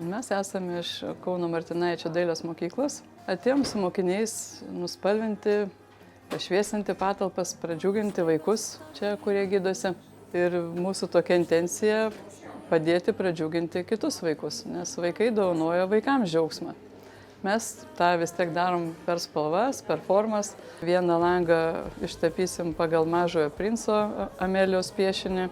Mes esame iš Kauno Martinaičio dailės mokyklos. Atėjom su mokiniais nuspalvinti, pašviesinti patalpas, pradžiuginti vaikus čia, kurie gydosi. Ir mūsų tokia intencija padėti pradžiuginti kitus vaikus, nes vaikai dovanoja vaikams džiaugsmą. Mes tą vis tiek darom per spalvas, per formas. Vieną langą ištapysim pagal Mažojo princo Amelijos piešinį,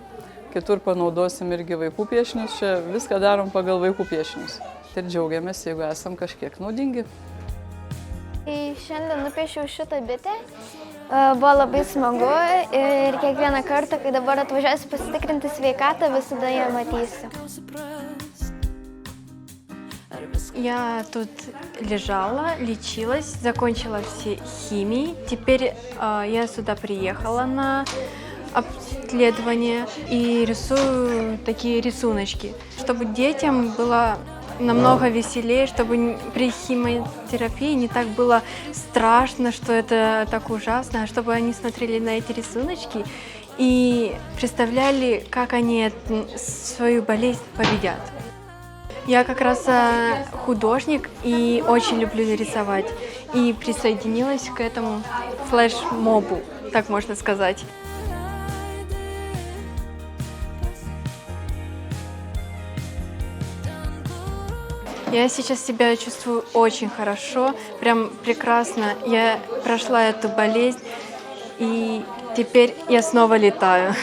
kitur panaudosim irgi vaikų piešinius, čia viską darom pagal vaikų piešinius. Ir džiaugiamės, jeigu esam kažkiek naudingi. Šiandien nupiešiau šitą bitę, buvo labai smagu ir kiekvieną kartą, kai dabar atvažiuosiu pasitikrinti sveikatą, visada ją matysiu. Я тут лежала, лечилась, закончила все химии. Теперь я сюда приехала на обследование и рисую такие рисуночки, чтобы детям было намного веселее, чтобы при химиотерапии не так было страшно, что это так ужасно, а чтобы они смотрели на эти рисуночки и представляли, как они свою болезнь победят. Я как раз художник и очень люблю рисовать. И присоединилась к этому флешмобу, так можно сказать. Я сейчас себя чувствую очень хорошо, прям прекрасно. Я прошла эту болезнь, и теперь я снова летаю.